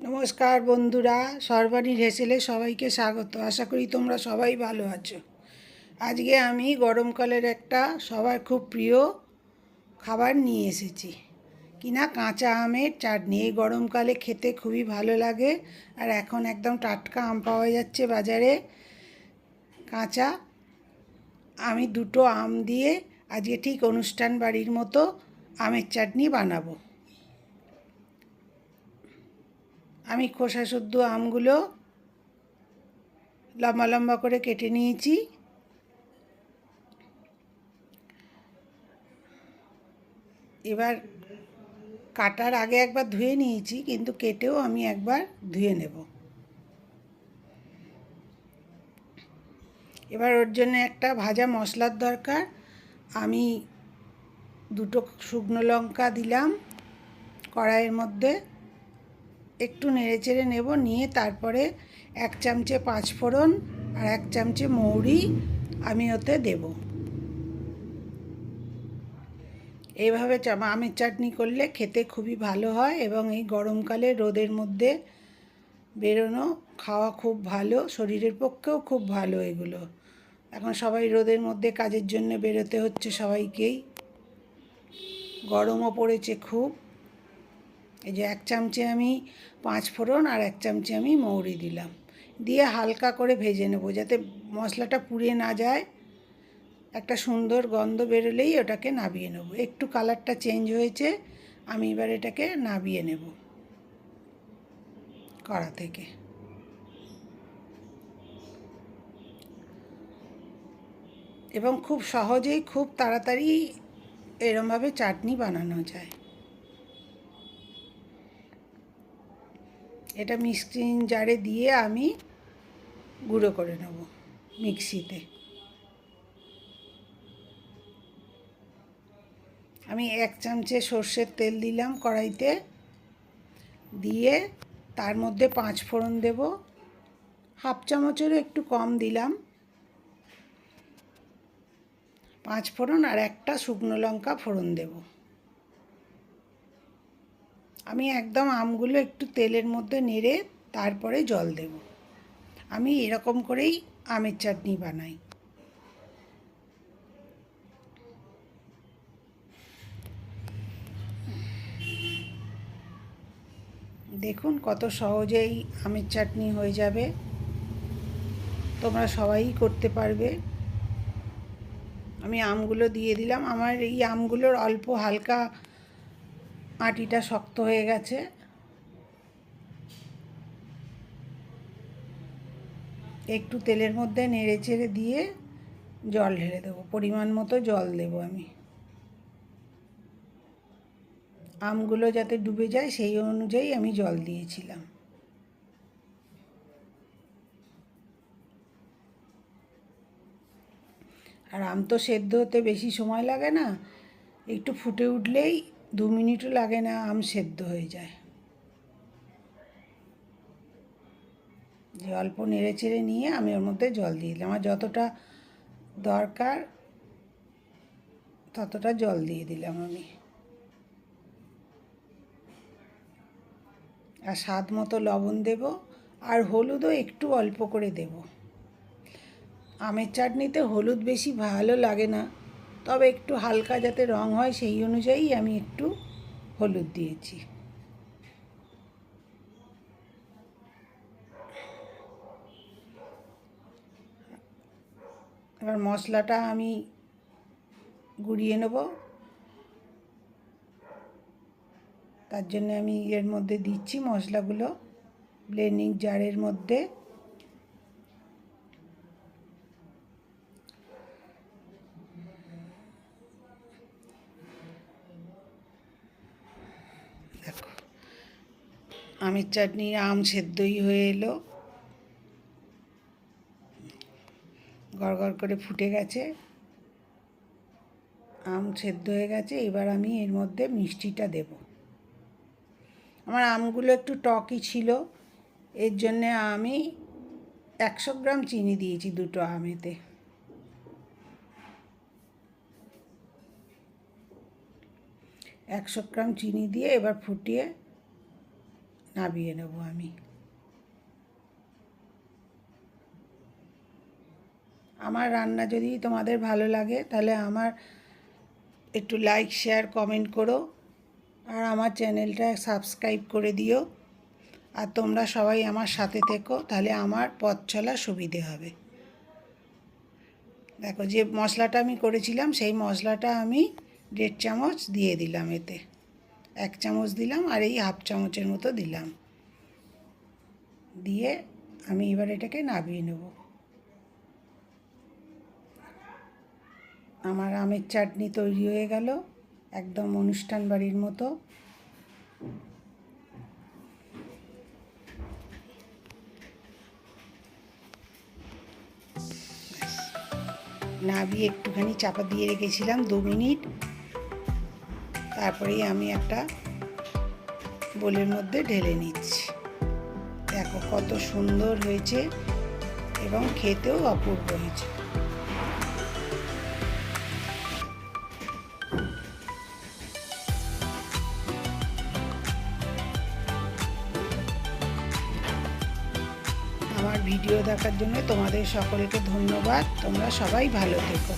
নমস্কার বন্ধুরা, সর্বাণীর হেসেলে সবাইকে স্বাগত। আশা করি তোমরা সবাই ভালো আছো। আজকে আমি গরমকালের একটা সবার খুব প্রিয় খাবার নিয়ে এসেছি, কিনা কাঁচা আমের চাটনি। এই গরমকালে খেতে খুবই ভালো লাগে, আর এখন একদম টাটকা আম পাওয়া যাচ্ছে বাজারে কাঁচা। আমি দুটো আম দিয়ে আজকে ঠিক অনুষ্ঠান বাড়ির মতো আমের চাটনি বানাবো। আমি খোসা শুদ্ধ আমগুলো লম্বা লম্বা করে কেটে নিয়েছি। এবার কাটার আগে একবার ধুয়ে নিয়েছি, কিন্তু কেটেও আমি একবার ধুয়ে নেব। এবার ওর জন্য একটা ভাজা মশলার দরকার। আমি দুটো শুকনো লঙ্কা দিলাম কড়াইয়ের মধ্যে, একটু নেড়েচেড়ে নেব। নিয়ে তারপরে 1 চামচে 5 ফোড়ন আর 1 চামচে মৌরি আমি ওতে দেব। এইভাবে আমের চাটনি করলে খেতে খুবই ভালো হয়, এবং এই গরমকালে রোদের মধ্যে বেরোনো খাওয়া খুব ভালো, শরীরের পক্ষেও খুব ভালো এগুলো। এখন সবাই রোদের মধ্যে কাজের জন্য বেরোতে হচ্ছে সবাইকেই, গরমও পড়েছে খুব। এই যে 1 চামচে আমি 5 ফোড়ন আর 1 চামচে আমি মৌরি দিলাম, দিয়ে হালকা করে ভেজে নেব যাতে মশলাটা পুড়ে না যায়। একটা সুন্দর গন্ধ বেরোলেই ওটাকে নাবিয়ে নেব। একটু কালারটা চেঞ্জ হয়েছে, আমি এবার এটাকে নাবিয়ে নেব কড়া থেকে। এবং খুব সহজেই খুব তাড়াতাড়ি এরমভাবে চাটনি বানানো যায়। এটা মিক্সিং জারে দিয়ে আমি গুঁড়ো করে নেব মিক্সিতে। আমি 1 চামচে সর্ষের তেল দিলাম কড়াইতে, দিয়ে তার মধ্যে 5 ফোড়ন দেব। হাফ চামচেরও একটু কম দিলাম 5 ফোড়ন, আর একটা শুকনো লঙ্কা ফোড়ন দেব। আমি একদম আমগুলো একটু তেলের মধ্যে নেড়ে তারপরে জল দেব। আমি এরকম করেই আমের চাটনি বানাই। দেখুন কত সহজেই আমের চাটনি হয়ে যাবে, তোমরা সবাই করতে পারবে। আমি আমগুলো দিয়ে দিলাম। আমার এই আমগুলোর অল্প হালকা আটিটা শক্ত হয়ে গেছে। একটু তেলের মধ্যে নেড়ে চেড়ে দিয়ে জল ঢেলে দেবো, পরিমাণ মতো জল দেব আমি। আমগুলো যাতে ডুবে যায় সেই অনুযায়ী আমি জল দিয়েছিলাম। আর আম তো সেদ্ধ হতে বেশি সময় লাগে না, একটু ফুটে উঠলেই 2 মিনিটও লাগে না, আম সেদ্ধ হয়ে যায়। যে অল্প নেড়ে চেড়ে নিয়ে আমি ওর মধ্যে জল দিয়ে দিলাম। আমার যতটা দরকার ততটা জল দিয়ে দিলাম আমি। আর স্বাদ মতো লবণ দেব, আর হলুদও একটু অল্প করে দেব। আমের চাটনিতে হলুদ বেশি ভালো লাগে না, তবে একটু হালকা যাতে রং হয় সেই অনুযায়ী আমি একটু হলুদ দিয়েছি। এবার মশলাটা আমি গুঁড়িয়ে নেব। তার জন্য আমি এর মধ্যে দিচ্ছি মশলাগুলো ব্লেন্ডিং জারের মধ্যে। দেখো আমের চাটনি আম সেদ্ধই হয়ে এলো, গড়গড় করে ফুটে গেছে, আম সেদ্ধ হয়ে গেছে। এবার আমি এর মধ্যে মিষ্টিটা দেব। আমার আমগুলো একটু টকই ছিল, এর জন্যে আমি 100 গ্রাম চিনি দিয়েছি দুটো আমেতে। একশো গ্রাম চিনি দিয়ে এবার ফুটিয়ে নামিয়ে নেব আমি। আমার রান্না যদি তোমাদের ভালো লাগে তাহলে আমার একটু লাইক শেয়ার কমেন্ট করো, আর আমার চ্যানেলটা সাবস্ক্রাইব করে দিও। আর তোমরা সবাই আমার সাথে থেকো, তাহলে আমার পথ চলা সুবিধে হবে। দেখো, যে মশলাটা আমি করেছিলাম সেই মশলাটা আমি 1.5 চামচ দিয়ে দিলাম, এতে 1 চামচ দিলাম আর এই 1/2 চামচের মতো দিলাম। দিয়ে আমি এবার এটাকে নামিয়ে নেব। আমার আমের চাটনি তৈরি হয়ে গেল, একদম অনুষ্ঠান বাড়ির মতো। নামিয়ে একটুখানি চাপা দিয়ে রেখেছিলাম 2 মিনিট, তারপরেই আমি একটা বোলের মধ্যে ঢেলে নিচ্ছি। দেখো কত সুন্দর হয়েছে এবং খেতেও অপূর্ব হয়েছে। আমার ভিডিও দেখার জন্য তোমাদের সকলকে ধন্যবাদ। তোমরা সবাই ভালো থেকো।